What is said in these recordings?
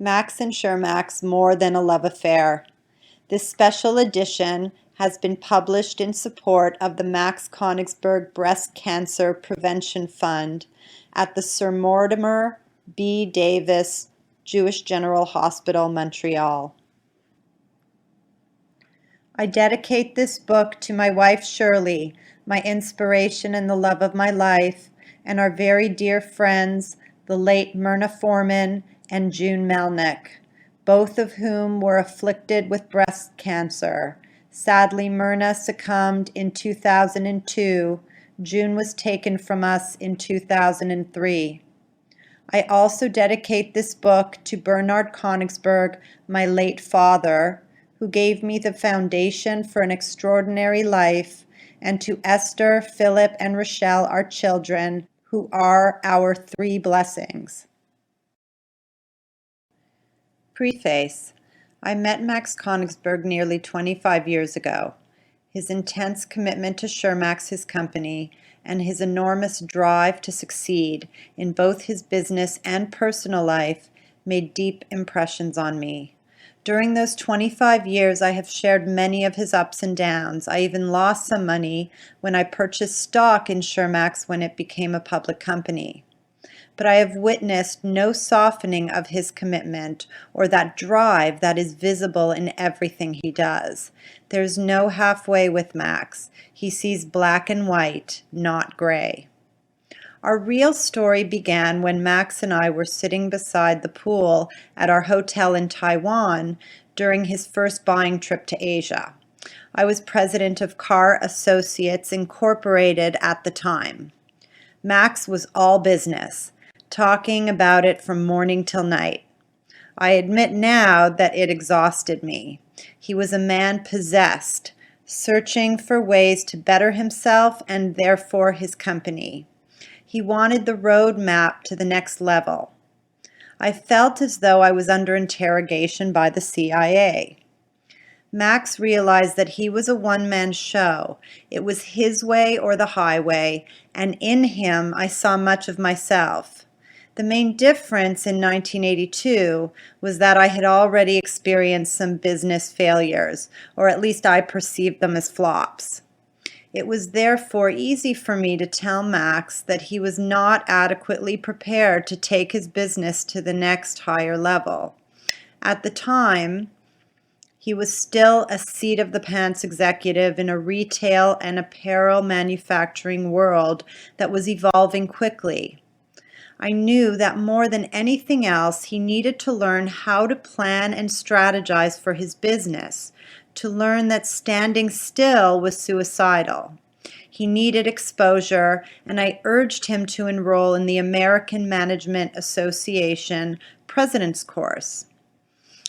Max and Shermax: More Than a Love Affair. This special edition has been published in support of the Max Konigsberg Breast Cancer Prevention Fund at the Sir Mortimer B. Davis Jewish General Hospital, Montreal. I dedicate this book to my wife Shirley, my inspiration and the love of my life, and our very dear friends, the late Myrna Foreman and June Melnick, both of whom were afflicted with breast cancer. Sadly, Myrna succumbed in 2002. June was taken from us in 2003. I also dedicate this book to Bernard Konigsberg, my late father, who gave me the foundation for an extraordinary life, and to Esther, Philip, and Rochelle, our children, who are our three blessings. Preface. I met Max Konigsberg nearly 25 years ago. His intense commitment to Shermax, his company, and his enormous drive to succeed in both his business and personal life made deep impressions on me. During those 25 years, I have shared many of his ups and downs. I even lost some money when I purchased stock in Shermax when it became a public company. But I have witnessed no softening of his commitment or that drive that is visible in everything he does. There's no halfway with Max. He sees black and white, not gray. Our real story began when Max and I were sitting beside the pool at our hotel in Taiwan during his first buying trip to Asia. I was president of Carr Associates Incorporated at the time. Max was all business, talking about it from morning till night. I admit now that it exhausted me. He was a man possessed, searching for ways to better himself and therefore his company. He wanted the road map to the next level. I felt as though I was under interrogation by the CIA. Max realized that he was a one-man show. It was his way or the highway, and in him I saw much of myself. The main difference in 1982 was that I had already experienced some business failures, or at least I perceived them as flops. It was therefore easy for me to tell Max that he was not adequately prepared to take his business to the next higher level. At the time, he was still a seat-of-the-pants executive in a retail and apparel manufacturing world that was evolving quickly. I knew that more than anything else, he needed to learn how to plan and strategize for his business, to learn that standing still was suicidal. He needed exposure, and I urged him to enroll in the American Management Association President's Course.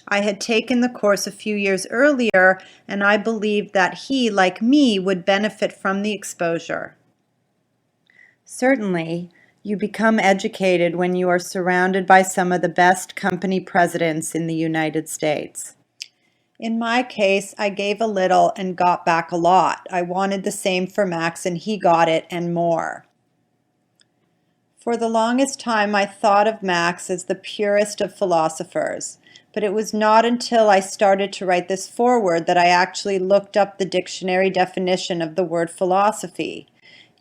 I had taken the course a few years earlier, and I believed that he, like me, would benefit from the exposure. Certainly, you become educated when you are surrounded by some of the best company presidents in the United States. In my case, I gave a little and got back a lot. I wanted the same for Max, and he got it and more. For the longest time, I thought of Max as the purest of philosophers, but it was not until I started to write this foreword that I actually looked up the dictionary definition of the word philosophy.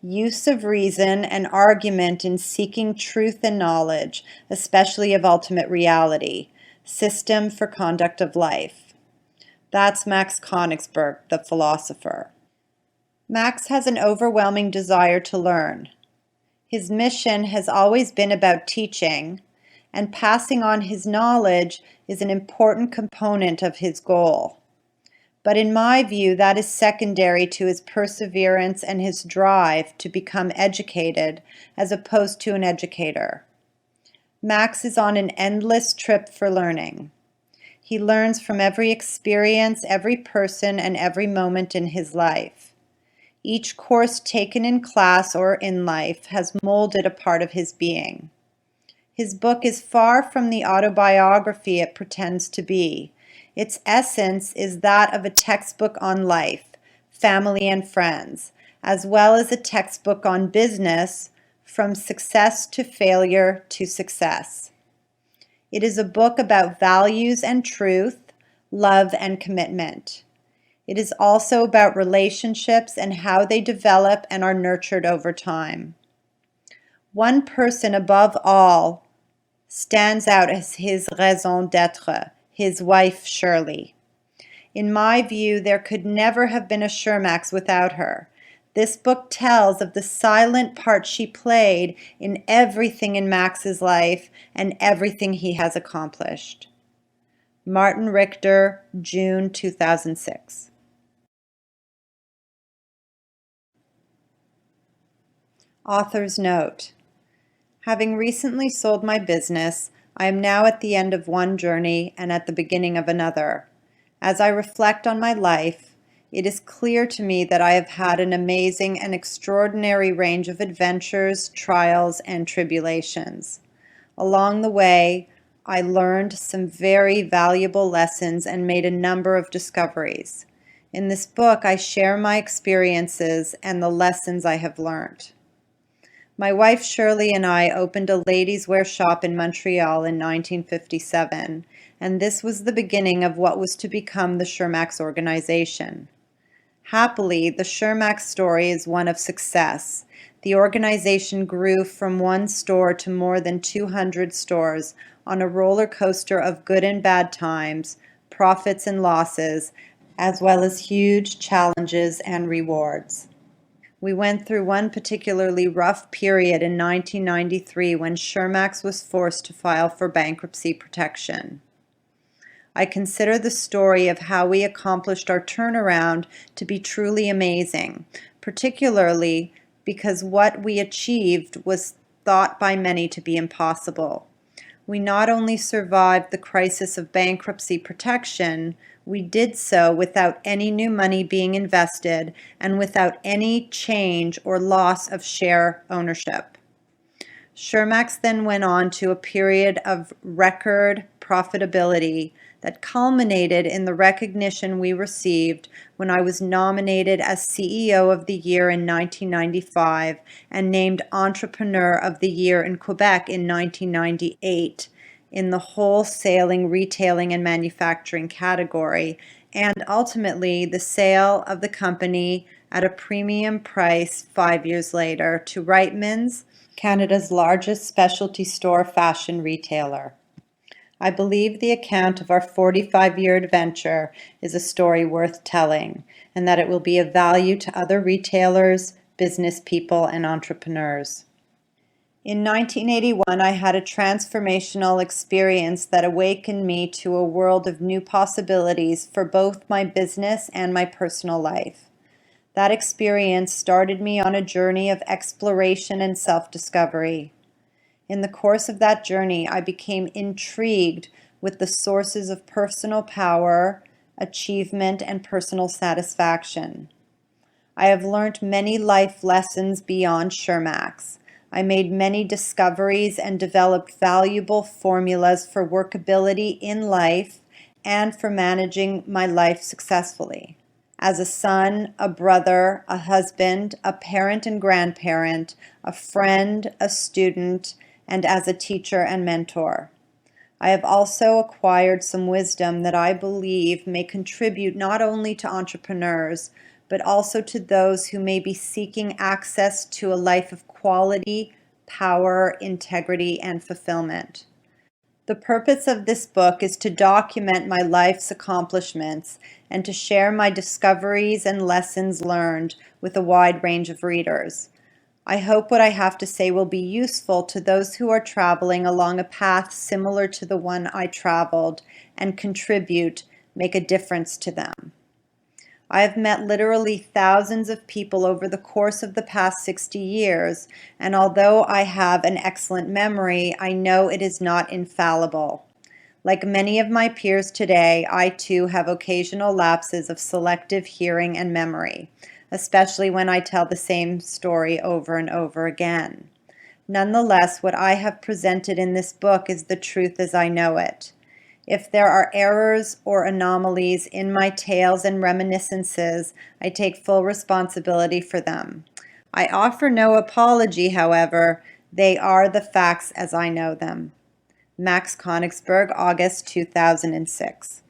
Use of reason and argument in seeking truth and knowledge, especially of ultimate reality. System for conduct of life. That's Max Konigsberg, the philosopher. Max has an overwhelming desire to learn. His mission has always been about teaching, and passing on his knowledge is an important component of his goal. But in my view, that is secondary to his perseverance and his drive to become educated as opposed to an educator. Max is on an endless trip for learning. He learns from every experience, every person, and every moment in his life. Each course taken in class or in life has molded a part of his being. His book is far from the autobiography it pretends to be. Its essence is that of a textbook on life, family, and friends, as well as a textbook on business, from success to failure to success. It is a book about values and truth, love and commitment. It is also about relationships and how they develop and are nurtured over time. One person above all stands out as his raison d'être, his wife Shirley. In my view, there could never have been a Shermax without her. This book tells of the silent part she played in everything in Max's life and everything he has accomplished. Martin Richter, June 2006. Author's note. Having recently sold my business, I am now at the end of one journey and at the beginning of another. As I reflect on my life, it is clear to me that I have had an amazing and extraordinary range of adventures, trials, and tribulations. Along the way, I learned some very valuable lessons and made a number of discoveries. In this book, I share my experiences and the lessons I have learned. My wife Shirley and I opened a ladies' wear shop in Montreal in 1957, and this was the beginning of what was to become the Shermax organization. Happily, the Shermax story is one of success. The organization grew from one store to more than 200 stores on a roller coaster of good and bad times, profits and losses, as well as huge challenges and rewards. We went through one particularly rough period in 1993 when Shermax was forced to file for bankruptcy protection. I consider the story of how we accomplished our turnaround to be truly amazing, particularly because what we achieved was thought by many to be impossible. We not only survived the crisis of bankruptcy protection, we did so without any new money being invested and without any change or loss of share ownership. Shermax then went on to a period of record profitability that culminated in the recognition we received when I was nominated as CEO of the Year in 1995 and named Entrepreneur of the Year in Quebec in 1998 in the wholesaling, retailing, and manufacturing category, and ultimately the sale of the company at a premium price 5 years later to Reitmans, Canada's largest specialty store fashion retailer. I believe the account of our 45-year adventure is a story worth telling, and that it will be of value to other retailers, business people, and entrepreneurs. In 1981, I had a transformational experience that awakened me to a world of new possibilities for both my business and my personal life. That experience started me on a journey of exploration and self-discovery. In the course of that journey, I became intrigued with the sources of personal power, achievement, and personal satisfaction. I have learned many life lessons beyond Shermax. I made many discoveries and developed valuable formulas for workability in life and for managing my life successfully. As a son, a brother, a husband, a parent and grandparent, a friend, a student, and as a teacher and mentor. I have also acquired some wisdom that I believe may contribute not only to entrepreneurs, but also to those who may be seeking access to a life of quality, power, integrity, and fulfillment. The purpose of this book is to document my life's accomplishments and to share my discoveries and lessons learned with a wide range of readers. I hope what I have to say will be useful to those who are traveling along a path similar to the one I traveled and make a difference to them. I have met literally thousands of people over the course of the past 60 years, and although I have an excellent memory, I know it is not infallible. Like many of my peers today, I too have occasional lapses of selective hearing and memory, especially when I tell the same story over and over again. Nonetheless, what I have presented in this book is the truth as I know it. If there are errors or anomalies in my tales and reminiscences, I take full responsibility for them. I offer no apology, however. They are the facts as I know them. Max Konigsberg, August 2006.